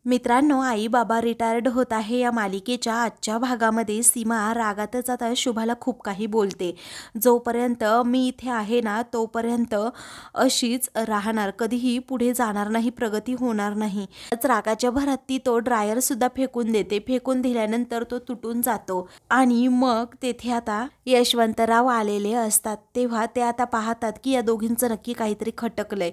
मित्रांनो, आई बाबा रिटायर्ड होत आहे या मालिकेच्या आजच्या भागामध्ये सीमा रागातच आता शुभाला खूप काही बोलते. जोपर्यंत मी इथे आहे ना तोपर्यंत अशीच राहणार, कधीही पुढे जाणार नाही, प्रगती होणार नाही. रागाच्या भरात ती तो ड्रायर सुद्धा फेकून देते. फेकून दिल्यानंतर तो तुटून जातो आणि मग तेथे आता यशवंतराव आलेले असतात. तेव्हा ते आता पाहतात की या दोघींचं नक्की काहीतरी खटकलंय.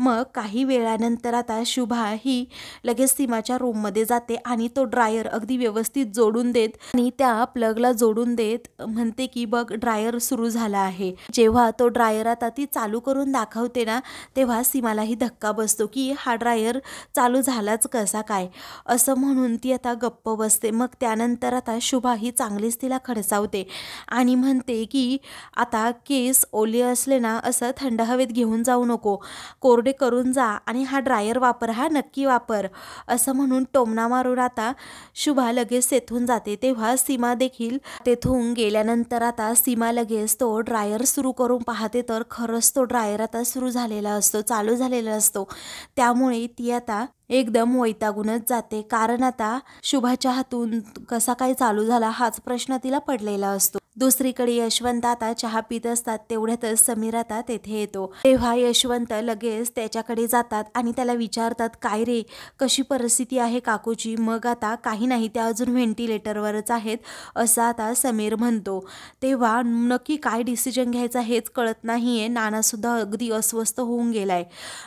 मग काही वेळानंतर आता शुभा ही लगेच सीमाच्या रूममध्ये जाते आणि तो ड्रायर अगदी व्यवस्थित जोडून देत आणि त्या प्लगला जोडून देत म्हणते की बघ, ड्रायर सुरू झाला आहे. जेव्हा तो ड्रायर आता ती चालू करून दाखवते ना तेव्हा सीमालाही धक्का बसतो की हा ड्रायर चालू झालाच कसा काय, असं म्हणून ती आता गप्प बसते. मग त्यानंतर आता शुभा ही चांगलीच तिला खडसावते आणि म्हणते की आता केस ओले असले ना असं थंड हवेत घेऊन जाऊ नको, कोरडे करून जा आणि हा ड्रायर वापर, हा नक्की वापर, असं म्हणून टोमणा मारून आता शुभा लगेच तेथून जाते. तेव्हा सीमा देखील तेथून गेल्यानंतर आता सीमा लगेच तो ड्रायर सुरू करून पाहते तर खरंच तो ड्रायर आता सुरू झालेला असतो, चालू झालेला असतो. त्यामुळे ती आता एकदम वैतागूनच जाते, कारण आता शुभाच्या हातून कसा काय चालू झाला हाच प्रश्न तिला पडलेला असतो. दुसरीकडे यशवंत आता चहा पित असतात. तेवढ्यातच समीर आता तेथे येतो. तेव्हा यशवंत लगेच त्याच्याकडे जातात आणि त्याला विचारतात, काय रे, कशी परिस्थिती आहे काकूची? मग आता काही नाही, त्या अजून व्हेंटिलेटरवरच आहेत, असं आता समीर म्हणतो. तेव्हा नक्की काय डिसिजन घ्यायचा हेच कळत नाहीये. नानासुद्धा अगदी अस्वस्थ होऊन गेलाय.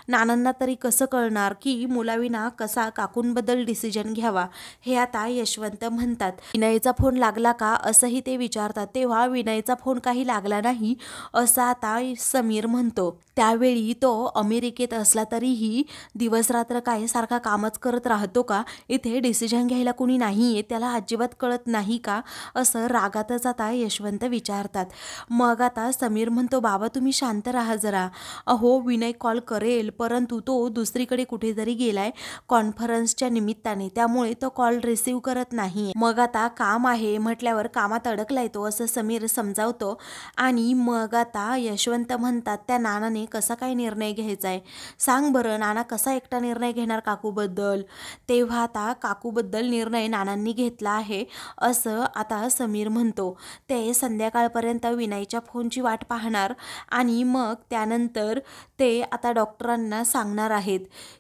नानांना तरी कसं कळणार की मुलाविना कसा काकूंबद्दल डिसिजन घ्यावा, हे आता यशवंत म्हणतात. विनयचा फोन लागला का, असंही ते विचारतात. तेव्हा विनयचा फोन काही लागला नाही, असं आता समीर म्हणतो. त्यावेळी तो अमेरिकेत असला तरीही दिवस रात्र काय सारखा कामच करत राहतो का? इथे डिसिजन घ्यायला कुणी नाहीये, त्याला अजिबात कळत नाही का, असं रागातच आता यशवंत विचारतात. मग आता समीर म्हणतो, बाबा तुम्ही शांत राहा जरा. अहो, विनय कॉल करेल, परंतु तो दुसरीकडे कुठेतरी गेलाय कॉन्फरन्सच्या निमित्ताने, त्यामुळे तो कॉल रिसीव्ह करत नाहीये. मग आता काम आहे म्हटल्यावर कामात अडकलाय तो, असं समीर समजावतो. आणि मग आता यशवंत म्हणतात, त्या नानाने कसा काय निर्णय घ्यायचाय सांग बरं, नाना कसा एकटा निर्णय घेणार काकूबद्दल? तेव्हा आता काकूबद्दल निर्णय नानांनी घेतला आहे, असं आता समीर म्हणतो. ते संध्याकाळपर्यंत विनयच्या फोनची वाट पाहणार आणि मग त्यानंतर ते आता डॉक्टरांना सांगणार आहेत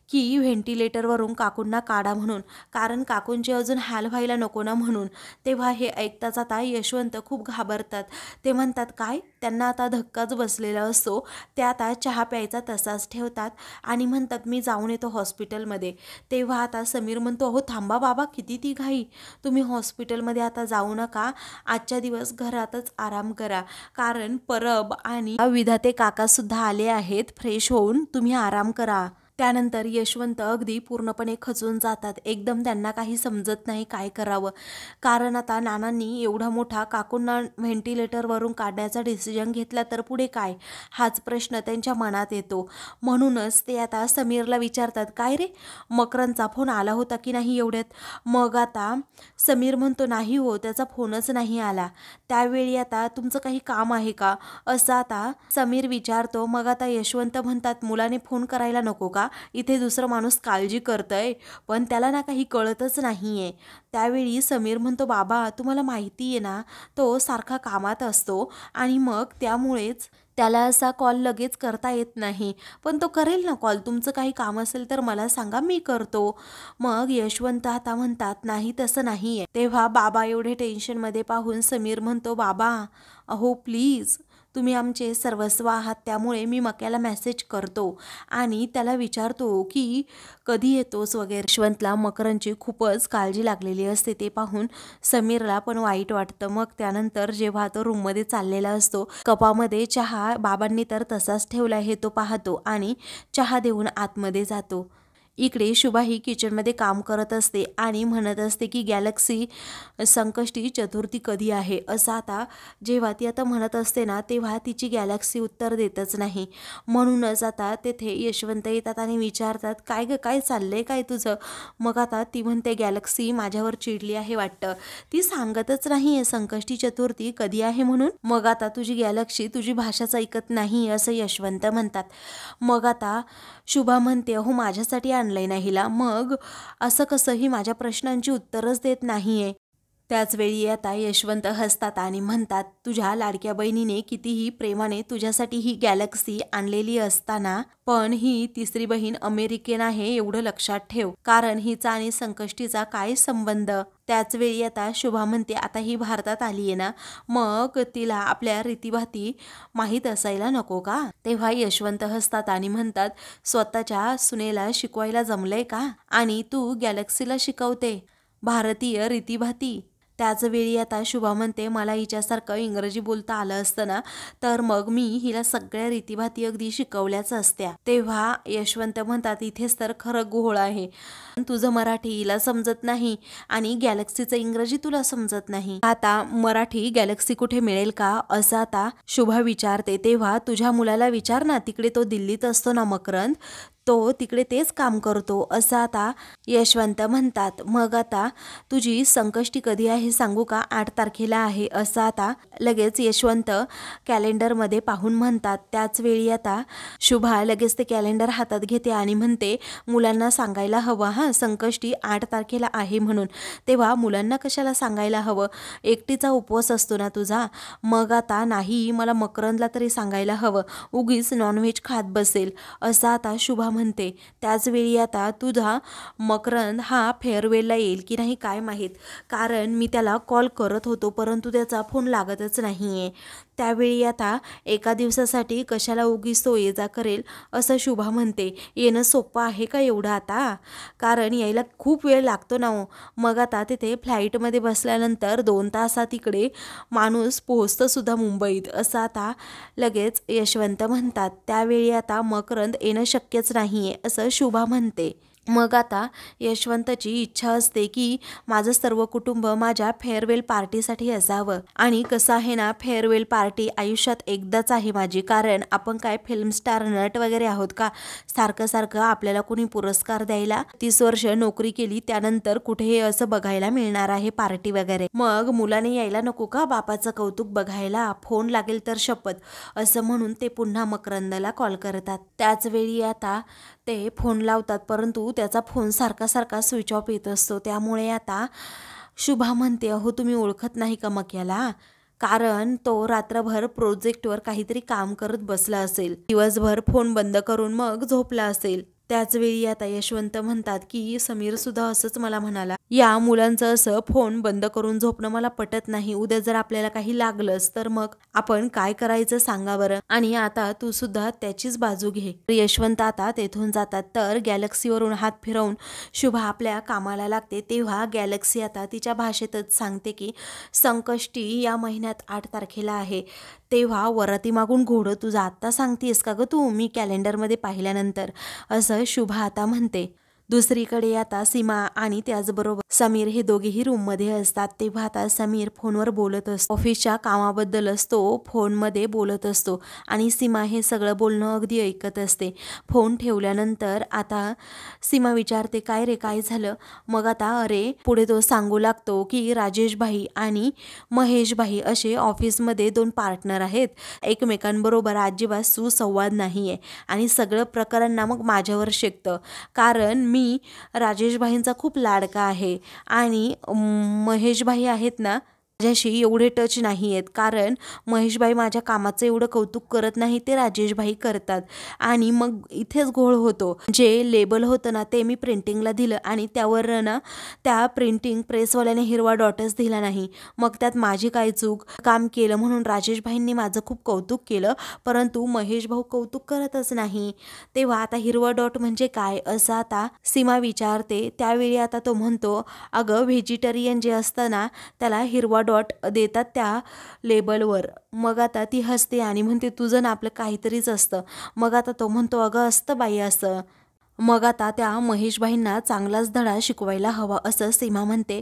की व्हेंटिलेटरवरून काकूंना काढा म्हणून, कारण काकूंचे अजून हाल व्हायला नको ना म्हणून. तेव्हा हे ऐकताच आता यशवंत खूप घाबरतात. ते म्हणतात, काय? त्यांना आता धक्काच बसलेला असतो. ते आता चहा प्यायचा तसाच ठेवतात आणि म्हणतात, मी जाऊन येतो हॉस्पिटलमध्ये. तेव्हा आता समीर म्हणतो, अहो थांबा बाबा, किती ती घाई, तुम्ही हॉस्पिटलमध्ये आता जाऊ नका, आजच्या दिवस घरातच आराम करा, कारण परब आणि विधाते काकासुद्धा आले आहेत, फ्रेश होऊन तुम्ही आराम करा. त्यानंतर यशवंत अगदी पूर्णपणे खचून जातात. एकदम त्यांना काही समजत नाही काय करावं, कारण आता नानांनी एवढा मोठा काकूंना व्हेंटिलेटरवरून काढण्याचा डिसिजन घेतला तर पुढे काय, हाच प्रश्न त्यांच्या मनात येतो. म्हणूनच ते आता समीरला विचारतात, काय रे, मकरनचा फोन आला होता की नाही एवढ्यात? मग आता समीर म्हणतो, नाही हो, त्याचा फोनच नाही आला. त्यावेळी आता तुमचं काही काम आहे का, असं आता समीर विचारतो. मग आता यशवंत म्हणतात, मुलाने फोन करायला नको का, इथे दुसरं माणूस काळजी करतय, पण त्याला ना काही कळतच नाहीये. त्यावेळी समीर म्हणतो, बाबा तुम्हाला माहिती आहे ना, तो सारखा कामात असतो आणि मग त्यामुळेच त्याला असा कॉल लगेच करता येत नाही, पण तो करेल ना कॉल, तुमचं काही काम असेल तर मला सांगा, मी करतो. मग यशवंत आता म्हणतात, नाही तसं नाही आहे. तेव्हा बाबा एवढे टेन्शनमध्ये पाहून समीर म्हणतो, बाबा अहो प्लीज, तुम्ही आमचे सर्वस्व आहात, त्यामुळे मी मक्याला मेसेज करतो आणि त्याला विचारतो की कधी येतोस वगैरे. यशवंतला मकरनची खूपच काळजी लागलेली असते, ते पाहून समीरला पण वाईट वाटतं. मग त्यानंतर जेव्हा तो रूममध्ये चाललेला असतो, कपामध्ये चहा बाबांनी तर तसाच ठेवला आहे, तो पाहतो आणि चहा देऊन आतमध्ये जातो. इकडे शुभा ही किचनमध्ये काम करत असते आणि म्हणत असते की गॅलेक्सी संकष्टी चतुर्थी कधी आहे, असं आता जेव्हा ती आता म्हणत असते ना तेव्हा तिची गॅलेक्सी उत्तर देतच नाही. म्हणूनच आता तेथे यशवंत येतात आणि विचारतात, काय ग, काय चाललंय काय तुझं? मग आता ती म्हणते, गॅलेक्सी माझ्यावर चिडली आहे वाटतं, ती सांगतच नाही आहे संकष्टी चतुर्थी कधी आहे म्हणून. मग आता तुझी गॅलेक्सी तुझी भाषाच ऐकत नाही, असं यशवंत म्हणतात. मग आता शुभा म्हणते, हो माझ्यासाठी आणलंय ना हिला, मग असं कसं ही माझ्या प्रश्नांची उत्तरच देत नाहीये. त्याच वेळी आता यशवंत हसतात आणि म्हणतात, तुझ्या लाडक्या बहिणीने कितीही प्रेमाने तुझ्यासाठी ही गॅलेक्सी आणलेली असताना पण ही तिसरी बहीण अमेरिकन आहे एवढं लक्षात ठेव, कारण हिचा आणि संकष्टीचा काय संबंध. त्याच वेळी आता शुभा म्हणते, आता ही भारतात आली आहे ना, मग तिला आपल्या रीतीभाती माहीत असायला नको का. तेव्हा यशवंत हसतात आणि म्हणतात, स्वतःच्या सुनेला शिकवायला जमलंय का, आणि तू गॅलेक्सीला शिकवते भारतीय रीतीभाती. त्याच वेळी आता शुभा म्हणते, मला हिच्यासारखं इंग्रजी बोलता आलं असतं ना, तर मग मी हिला सगळ्या रीतीभाती अगदी शिकवल्याच असत्या. तेव्हा यशवंत म्हणतात, इथेच तर खरं घोळ आहे, तुझं मराठी हिला समजत नाही आणि गॅलेक्सीचं इंग्रजी तुला समजत नाही. आता मराठी गॅलेक्सी कुठे मिळेल का, असं आता शुभा विचारते. तेव्हा तुझ्या मुलाला विचार ना, तिकडे तो दिल्लीत असतो ना मकरंद, तो तिकडे तेच काम करतो, असं आता यशवंत म्हणतात. मग आता तुझी संकष्टी कधी आहे सांगू का, 8 तारखेला आहे, असं आता लगेच यशवंत कॅलेंडरमध्ये पाहून म्हणतात. त्याच वेळी आता शुभा लगेच ते कॅलेंडर हातात घेते आणि म्हणते, मुलांना सांगायला हवं हां, संकष्टी 8 तारखेला आहे म्हणून. तेव्हा मुलांना कशाला सांगायला हवं, एकटीचा उपवास असतो ना तुझा, मग आता नाही, मला मकरंदला तरी सांगायला हवं, उगीच नॉनव्हेज खात बसेल, असं आता शुभा म्हणते. त्याच वेळी आता तुझा मकरंद हा फेअरवेलला येईल की नाही काय माहीत, कारण मी त्याला कॉल करत होतो परंतु त्याचा फोन लागतच नाहीये. त्यावेळी आता एका दिवसासाठी कशाला उगीच तो ये जा करेल, असं शुभा म्हणते. येणं सोपं आहे का एवढं आता, कारण यायला खूप वेळ लागतो ना. मग आता तिथे फ्लाईटमध्ये बसल्यानंतर 2 तासात तिकडे माणूस पोहोचतं सुद्धा मुंबईत, असं आता लगेच यशवंत म्हणतात. त्यावेळी आता मकरंद येणं शक्यच नाहीये, असं शुभा म्हणते. मग आता यशवंतची इच्छा असते की माझं सर्व कुटुंब माझ्या फेअरवेल पार्टीसाठी असावं, आणि कसं आहे ना, फेअरवेल पार्टी आयुष्यात एकदाच आहे माझी, कारण आपण काय फिल्म स्टार नट वगैरे आहोत का, सारखं सारखं आपल्याला कोणी पुरस्कार द्यायला. 30 वर्ष नोकरी केली त्यानंतर कुठे हे असं बघायला मिळणार आहे पार्टी वगैरे. मग मुलाने यायला नको का बापाचं कौतुक बघायला, फोन लागेल तर शपथ, असं म्हणून ते पुन्हा मकरंदला कॉल करतात. त्याच वेळी आता ते फोन लावतात परंतु त्याचा फोन सारखा सारखा स्विच ऑफ येत असतो. त्यामुळे आता शुभा म्हणते, अहो तुम्ही ओळखत नाही का मक्याला, कारण तो रात्रभर प्रोजेक्टवर काहीतरी काम करत बसला असेल, दिवसभर फोन बंद करून मग झोपला असेल. त्याच वेळी आता यशवंत म्हणतात की समीर सुद्धा असंच मला म्हणाला, या मुलांचं असं फोन बंद करून झोपणं मला पटत नाही, उद्या जर आपल्याला काही लागलंच तर मग आपण काय करायचं सांगा बरं, आणि आता तू सुद्धा त्याचीच बाजू घे. यशवंत आता तेथून जातात. तर गॅलेक्सीवरून हात फिरवून शुभा आपल्या कामाला लागते. तेव्हा गॅलेक्सी आता तिच्या भाषेतच सांगते की संकष्टी या महिन्यात 8 तारखेला आहे. तेव्हा वराती मागून घोडं तुझं आत्ता सांगतेस का ग तू, मी कॅलेंडरमध्ये पाहिल्यानंतर, असं शुभा आता म्हणते. दुसरीकडे आता सीमा आणि त्याचबरोबर समीर हे दोघेही रूममध्ये असतात. तेव्हा आता समीर फोनवर बोलत असतो, ऑफिसच्या कामाबद्दलच तो फोनमध्ये बोलत असतो आणि सीमा हे सगळं बोलणं अगदी ऐकत असते. फोन ठेवल्यानंतर आता सीमा विचारते, काय रे काय झालं. मग आता अरे पुढे तो सांगू लागतो की राजेश भाई आणि महेश भाई असे ऑफिसमध्ये 2 पार्टनर आहेत, एकमेकांबरोबर अजिबात सुसंवाद नाहीये आणि सगळं प्रकरण ना मग माझ्यावर शेकतं, कारण मी राजेश भाईंचा खूप लाडका आहे आणि महेश भाई आहेत ना माझ्याशी एवढे टच नाही आहेत, कारण महेशभाई माझ्या कामाचं एवढं कौतुक करत नाही, ते राजेशभाई करतात. आणि मग इथेच घोळ होतो. जे लेबल होतं ना ते मी प्रिंटिंगला दिलं आणि त्यावर ना त्या प्रिंटिंग प्रेसवाल्याने हिरवा डॉटच दिला नाही, मग त्यात माझी काय चूक, काम केलं म्हणून राजेशभाईंनी माझं खूप कौतुक केलं परंतु महेश भाऊ कौतुक करतच नाही. तेव्हा आता हिरवा डॉट म्हणजे काय, असं आता सीमा विचारते. त्यावेळी आता तो म्हणतो, अगं व्हेजिटेरियन जे असतं ना त्याला हिरवा डॉट देतात त्या लेबलवर. मग आता ती हसते आणि म्हणते, तुझं ना आपलं काहीतरीच असतं. मग आता तो म्हणतो, अगं असतं बाई असं. मग आता त्या महेशभाईंना चांगलाच धडा शिकवायला हवा, असं सीमा म्हणते.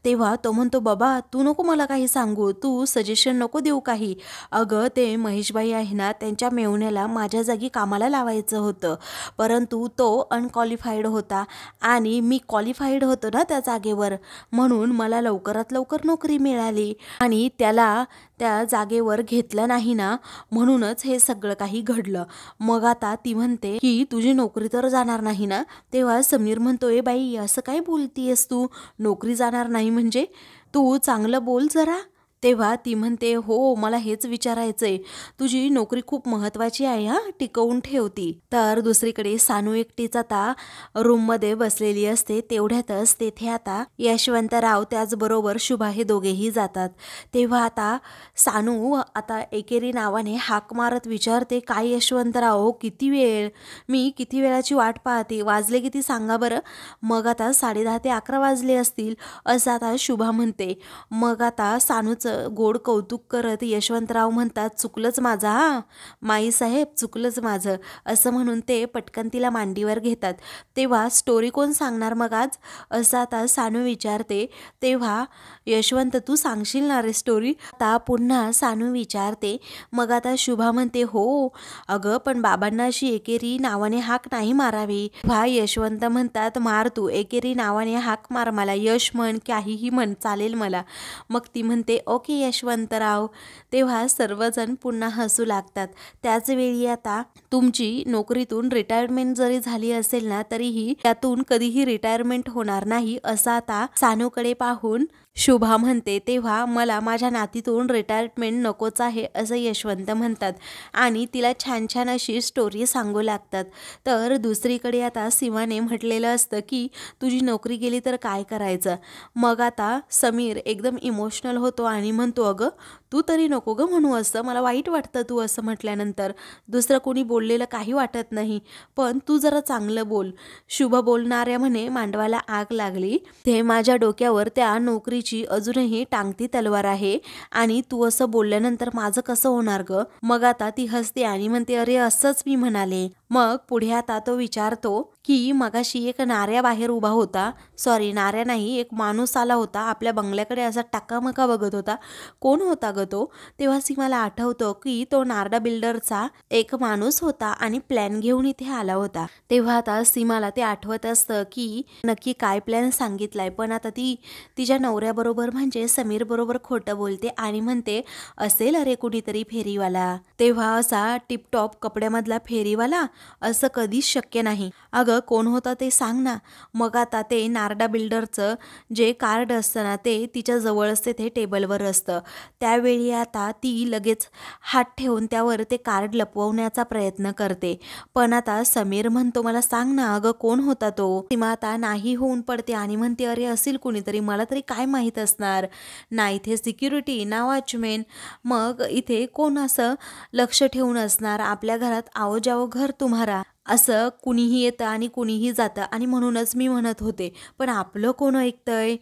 तेव्हा तो म्हणतो, बाबा तू नको मला काही सांगू, तू सजेशन नको देऊ काही. अगं ते महेशभाई आहे ना त्यांच्या मेवण्याला माझ्या जागी कामाला लावायचं होतं परंतु तो अनक्वालिफाईड होता आणि मी क्वालिफाईड होतो ना त्या जागेवर, म्हणून मला लवकरात लवकर नोकरी मिळाली आणि त्याला त्या जागेवर घेतलं नाही ना, म्हणूनच हे सगळं काही घडलं. मग आता ती म्हणते की तुझी नोकरी तर जाणार नाही ना? तेव्हा समीर म्हणतो, ए बाई असं काय बोलतीयस तू, नोकरी जाणार नाही म्हणजे? तू चांगलं बोल जरा. तेव्हा ती म्हणते, हो मला हेच विचारायचंय, तुझी नोकरी खूप महत्त्वाची आहे हां, टिकवून ठेवती. तर दुसरीकडे सानू एकटीच आता रूममध्ये बसलेली असते. तेवढ्यातच तेथे आता यशवंतराव त्याचबरोबर शुभा हे दोघेही जातात. तेव्हा आता सानू आता एकेरी नावाने हाक मारत विचारते, काय यशवंतराव किती वेळ, मी किती वेळाची वाट पाहते, वाजले किती सांगा बरं? मग आता 10:30 ते 11 वाजले असतील असं आता शुभा म्हणते. मग आता सानूचं गोड कौतुक करत यशवंतराव म्हणतात, चुकलंच माझं हां माईसाहेब, चुकलंच माझं, असं म्हणून ते पटकन तिला मांडीवर घेतात. तेव्हा स्टोरी कोण सांगणार मग आज, असं आता सानू विचारते. तेव्हा यशवंत तू सांगशील ना रे स्टोरी, आता पुन्हा सानू विचारते. मग आता शुभा म्हणते, हो अगं पण बाबांना अशी एकेरी नावाने हाक नाही मारावी. तेव्हा यशवंत म्हणतात, मार तू एकेरी नावाने हाक मार, मला यश म्हण काहीही म्हण चालेल मला. मग ती म्हणते, ओके यशवंतराव. तेव्हा सर्वजण पुन्हा हसू लागतात. त्याच वेळी आता तुमची नोकरीतून रिटायरमेंट जरी झाली असेल ना, तरीही त्यातून कधीही रिटायरमेंट होणार नाही असं आता सानूकडे पाहून शुभा म्हणते. तेव्हा मला माझ्या नातीतून रिटायरमेंट नकोच आहे असं यशवंत म्हणतात आणि तिला छान छान अशी स्टोरी सांगू लागतात. तर दुसरीकडे आता सीमाने म्हटलेलं असतं की तुझी नोकरी गेली तर काय करायचं. मग आता समीर एकदम इमोशनल होतो आणि म्हणतो, अगं तू तरी नको गं म्हणू असं, मला वाईट वाटतं तू असं म्हटल्यानंतर. दुसरं कोणी बोललेलं काही वाटत नाही, पण तू जरा चांगलं बोल. शुभ बोलणाऱ्या म्हणे मांडवाला आग लागली, ते माझ्या डोक्यावर त्या नोकरीची अजूनही टांगती तलवार आहे आणि तू असं बोलल्यानंतर माझं कसं होणार गं. मग आता ती हसते आणि म्हणते, अरे असंच मी म्हणाले. मग पुढे आता तो विचारतो की मगाशी एक नाऱ्या बाहेर उभा होता, सॉरी नाऱ्या नाही, एक माणूस आला होता आपल्या बंगल्याकडे, असा टाकामका बघत होता, कोण होता ग तो? तेव्हा सीमाला आठवतं की तो नारडा बिल्डरचा एक माणूस होता आणि प्लॅन घेऊन इथे आला होता. तेव्हा आता सीमाला ते आठवत असतं की नक्की काय प्लॅन सांगितलाय, पण आता ती तिच्या नवऱ्याबरोबर म्हणजे समीर बरोबर खोटं बोलते आणि म्हणते, असेल अरे कुणीतरी फेरीवाला. तेव्हा असा टिपटॉप कपड्यामधला फेरीवाला, असं कधीच शक्य नाही. अगं कोण होता ते सांग ना. मग आता ते नारडा बिल्डरचं जे कार्ड असतं ना, ते तिच्या जवळ असते, ते टेबलवर असतं. त्यावेळी आता ती लगेच हात ठेवून त्यावर ते कार्ड लपवण्याचा प्रयत्न करते. पण आता समीर म्हणतो, मला सांग ना अगं कोण होता तो. सीमा आता नाही होऊन पडते आणि म्हणते, अरे असेल कुणीतरी, मला तरी काय माहीत असणार ना, इथे सिक्युरिटी ना वॉचमॅन, मग इथे कोण असं लक्ष ठेवून असणार, आपल्या घरात आओ जाओ घर तुम्हारा, असं कुणीही येतं आणि कुणीही जातं आणि म्हणूनच मी म्हणत होते, पण आपलं कोण ऐकतंय.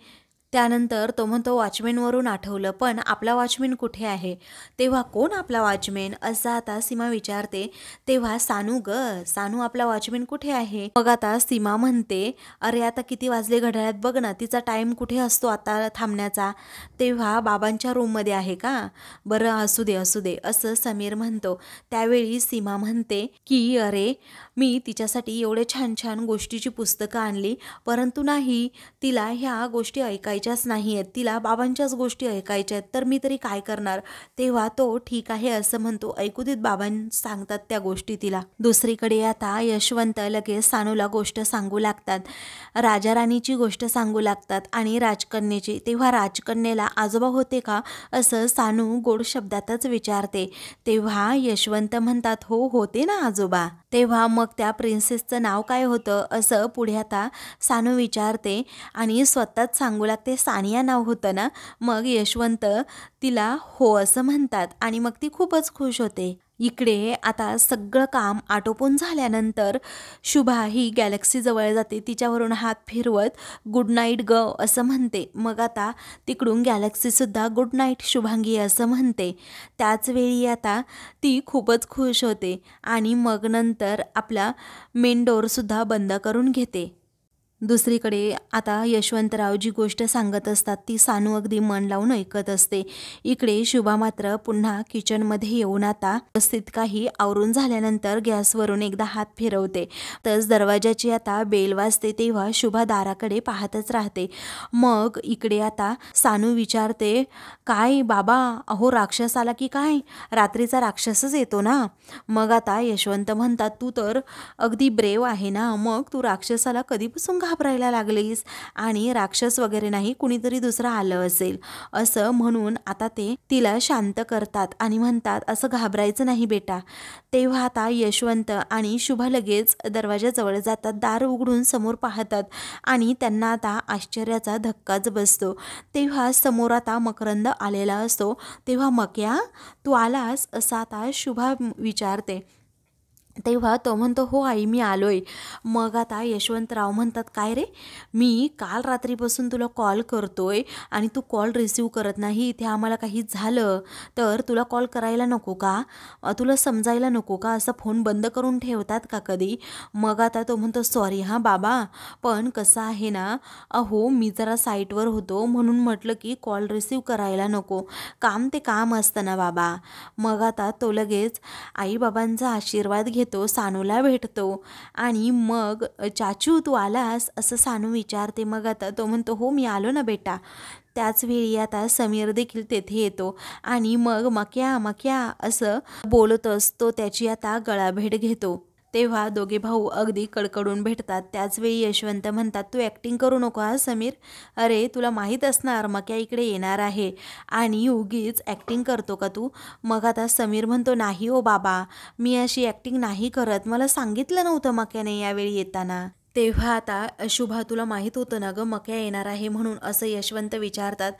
त्यानंतर तो म्हणतो, वॉचमॅनवरून आठवलं, पण आपला वॉचमॅन कुठे आहे. तेव्हा कोण आपला वॉचमॅन असं आता सीमा विचारते. तेव्हा सानू सानू आपला वॉचमॅन कुठे आहे. मग आता सीमा म्हणते, अरे आता किती वाजले घड्याळात बघ ना, तिचा टाईम कुठे असतो आता थांबण्याचा. तेव्हा बाबांच्या रूममध्ये आहे का, बरं असू दे असू दे असं समीर म्हणतो. त्यावेळी सीमा म्हणते की अरे मी तिच्यासाठी एवढे छान छान गोष्टीची पुस्तकं आणली, परंतु नाही, तिला ह्या गोष्टी ऐकायच्याच नाही आहेत, तिला बाबांच्याच गोष्टी ऐकायच्या आहेत, तर मी तरी काय करणार. तेव्हा तो ठीक आहे असं म्हणतो, ऐकू देत बाबां सांगतात त्या गोष्टी तिला. दुसरीकडे आता यशवंत लगेच सानूला गोष्ट सांगू लागतात, राजा राणीची गोष्ट सांगू लागतात आणि राजकन्येची. तेव्हा राजकन्येला आजोबा होते का असं सानू गोड शब्दातच विचारते. तेव्हा यशवंत म्हणतात, हो होते ना आजोबा. तेव्हा मग त्या प्रिन्सेसचं नाव काय होतं असं पुढे आता सानू विचारते आणि स्वतःच सांगू लागते, सानिया नाव होतं ना. मग यशवंत तिला हो असं म्हणतात आणि मग ती खूपच खुश होते. इकडे आता सगळं काम आटोपून झाल्यानंतर शुभा ही गॅलेक्सी जवळ जाते, तिच्यावरून हात फिरवत गुड नाईट ग असं म्हणते. मग आता तिकडून गॅलेक्सीसुद्धा गुड नाईट शुभांगी असं म्हणते. त्याच वेळी आता ती खूपच खुश होते आणि मग नंतर आपला मेन डोअरसुद्धा बंद करून घेते. दुसरीकडे आता यशवंतराव जी गोष्ट सांगत असतात ती सानू अगदी मन लावून ऐकत असते. इकडे शुभा मात्र पुन्हा किचनमध्ये येऊन आता व्यवस्थित काही आवरून झाल्यानंतर गॅसवरून एकदा हात फिरवते. तस दरवाजाची आता बेल वाजते तेव्हा शुभा दाराकडे पाहतच राहते. मग इकडे आता सानू विचारते, काय बाबा, अहो राक्षस आला की काय? रात्रीचा राक्षसच येतो ना? मग आता यशवंत म्हणतात, तू तर अगदी ब्रेव आहे ना, मग तू राक्षसाला कधीपासून घाबरायला लागलीस? आणि राक्षस वगैरे नाही, कुणीतरी दुसरं आलं असेल असं म्हणून आता ते तिला शांत करतात आणि म्हणतात, असं घाबरायचं नाही बेटा. तेव्हा आता यशवंत आणि शुभा लगेच दरवाजाजवळ जातात, दार उघडून समोर पाहतात आणि त्यांना आता आश्चर्याचा धक्काच बसतो. तेव्हा समोर आता मकरंद आलेला असतो. तेव्हा मक्या, तू आलास असं आता शुभा विचारते. तेव्हा तो म्हणतो, हो आई मी आलोय. मग आता यशवंतराव म्हणतात, काय रे, मी काल रात्रीपासून तुला कॉल करतोय आणि तू कॉल रिसीव्ह करत नाही. इथे आम्हाला काही झालं तर तुला कॉल करायला नको का? तुला समजायला नको का? असं फोन बंद करून ठेवतात का कधी? मग आता तो म्हणतो, सॉरी हां बाबा, पण कसं आहे ना, अहो मी जरा साईटवर होतो म्हणून म्हटलं की कॉल रिसीव्ह करायला नको. काम ते काम असतं ना बाबा. मग आता तो लगेच आईबाबांचा आशीर्वाद घेतो, सानूला भेटतो आणि मग चाचू तू आलास असं सानू विचारते. मग आता तो म्हणतो, हो मी आलो ना बेटा. त्याच वेळी आता समीर देखील तेथे येतो आणि मग मक्या मक्या असं बोलत असतो, त्याची आता गळाभेट घेतो. तेव्हा दोघे भाऊ अगदी कडकडून भेटतात. त्याचवेळी यशवंत म्हणतात, तू ॲक्टिंग करू नको हा समीर. अरे तुला माहीत असणार मक्या इकडे येणार आहे आणि उगीच ॲक्टिंग करतो का तू? मग आता समीर म्हणतो, नाही हो बाबा, मी अशी ॲक्टिंग नाही करत, मला सांगितलं नव्हतं मक्याने यावेळी येताना. तेव्हा आता शुभा, तुला माहीत होतं ना गं मक्या येणार आहे म्हणून असं यशवंत विचारतात.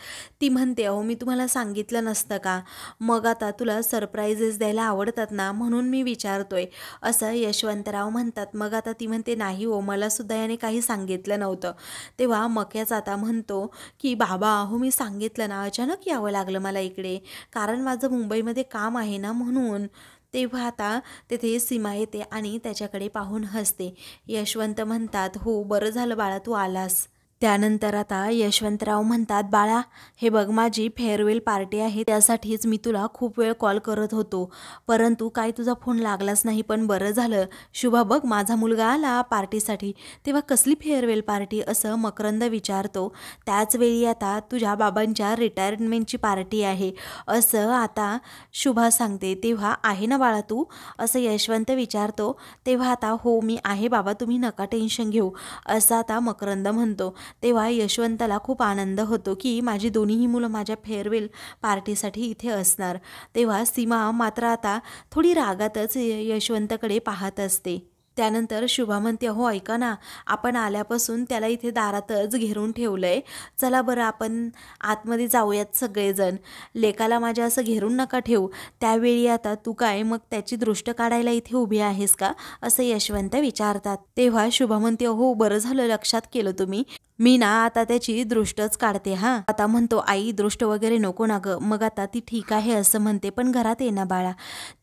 ती म्हणते, अहो मी तुम्हाला सांगितलं नसतं का? मग आता तुला सरप्राईजेस द्यायला आवडतात ना म्हणून मी विचारतोय असं यशवंतराव म्हणतात. मग आता ती म्हणते, नाही हो, मला सुद्धा याने काही सांगितलं नव्हतं. तेव्हा मक्याच आता म्हणतो की बाबा, अहो मी सांगितलं ना, अचानक यावं लागलं मला इकडे, कारण माझं मुंबईमध्ये काम आहे ना म्हणून. तेव्हा आता तेथे सीमा येते आणि त्याच्याकडे पाहून हसते. यशवंत म्हणतात, हो बरं झालं बाळा तू आलास. त्यानंतर आता यशवंतराव म्हणतात, बाळा हे बघ, माझी फेअरवेल पार्टी आहे, त्यासाठीच मी तुला खूप वेळ कॉल करत होतो, परंतु काय तुझा फोन लागलाच नाही. पण बरं झालं शुभा, बघ माझा मुलगा आला पार्टीसाठी. तेव्हा कसली फेअरवेल पार्टी असं मकरंद विचारतो. त्याचवेळी आता तुझ्या बाबांच्या रिटायरमेंटची पार्टी आहे असं आता शुभा सांगते. तेव्हा आहे ना बाळा तू असं यशवंत विचारतो. तेव्हा आता हो मी आहे बाबा, तुम्ही नका टेन्शन घेऊ असं आता मकरंद म्हणतो. तेव्हा यशवंताला खूप आनंद होतो की माझी दोन्हीही मुलं माझ्या फेअरवेल पार्टीसाठी इथे असणार. तेव्हा सीमा मात्र आता थोडी रागातच यशवंतकडे पाहत असते. त्यानंतर शुभा म्हणते, हो ऐका ना, आपण आल्यापासून त्याला इथे दारातच घेरून ठेवलंय, चला बरं आपण आतमध्ये जाऊयात सगळेजण. लेकाला माझ्या असं घेरून नका ठेवू. त्यावेळी आता तू काय मग त्याची दृष्ट काढायला इथे उभी आहेस का असं यशवंत विचारतात. तेव्हा शुभा म्हणते, हो बरं झालं लक्षात केलं तुम्ही, मी ना आता त्याची दृष्टच काढते हां. आता म्हणतो, आई दृष्ट वगैरे नको ना गं. मग आता ती ठीक आहे असं म्हणते, पण घरात ये ना बाळा.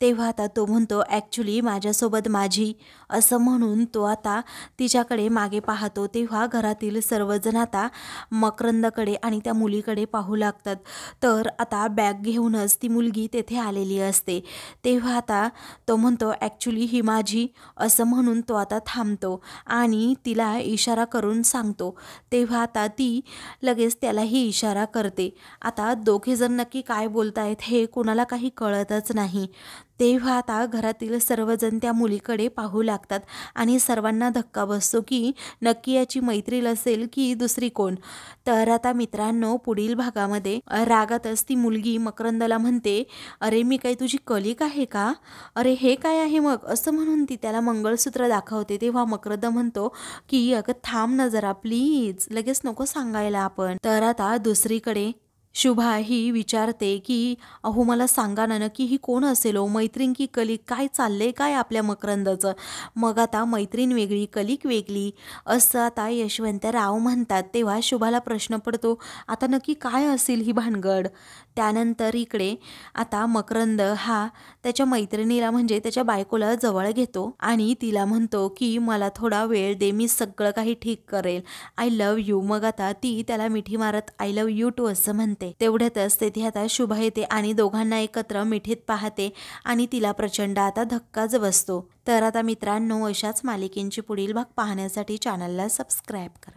तेव्हा आता तो म्हणतो, ॲक्च्युली माझ्यासोबत माझी असं म्हणून तो आता तिच्याकडे मागे पाहतो. तेव्हा घरातील सर्वजण आता मकरंदकडे आणि त्या मुलीकडे पाहू लागतात. तर आता बॅग घेऊनच ती मुलगी तेथे आलेली असते. तेव्हा आता तो म्हणतो, ॲक्च्युली ही माझी असं म्हणून तो आता थांबतो आणि तिला इशारा करून सांगतो. तेव्हा आता ती लगेच त्यालाही इशारा करते. आता दोघेजण नक्की काय बोलतायत हे कोणाला काही कळतच नाही. तेव्हा आता घरातील सर्वजण त्या मुलीकडे पाहू लागतात आणि सर्वांना धक्का बसतो की नक्की याची मैत्रीण असेल की दुसरी कोण. तर आता मित्रांनो, पुढील भागामध्ये रागातच ती मुलगी मकरंदला म्हणते, अरे मी काही तुझी कलिक आहे का? अरे हे काय आहे मग असं म्हणून ती त्याला मंगळसूत्र दाखवते. तेव्हा मकरंद म्हणतो की अगं थांब ना जरा प्लीज, लगेच नको सांगायला आपण. तर आता दुसरीकडे शुभा ही विचारते की अहो मला सांगा ना नक्की ही कोण असेल हो, मैत्रीण की कलिक, काय चाललंय काय आपल्या मकरंदचं. मग आता मैत्रीण वेगळी कलिक वेगळी असं आता यशवंतराव म्हणतात. तेव्हा शुभाला प्रश्न पडतो आता नक्की काय असेल ही भानगड. त्यानंतर इकडे आता मकरंद हा त्याच्या मैत्रिणीला म्हणजे त्याच्या बायकोला जवळ घेतो आणि तिला म्हणतो की मला थोडा वेळ दे, मी सगळं काही ठीक करेल, आय लव्ह यू. मग आता ती त्याला मिठी मारत आय लव्ह यू टू असं म्हणते. तेवढ्यातच तेथे आता शुभा येते आणि दोघांना एकत्र मिठीत पाहते आणि तिला प्रचंड आता धक्काच बसतो. तर आता मित्रांनो, अशाच मालिकेंची पुढील भाग पाहण्यासाठी चॅनलला सबस्क्राईब करा.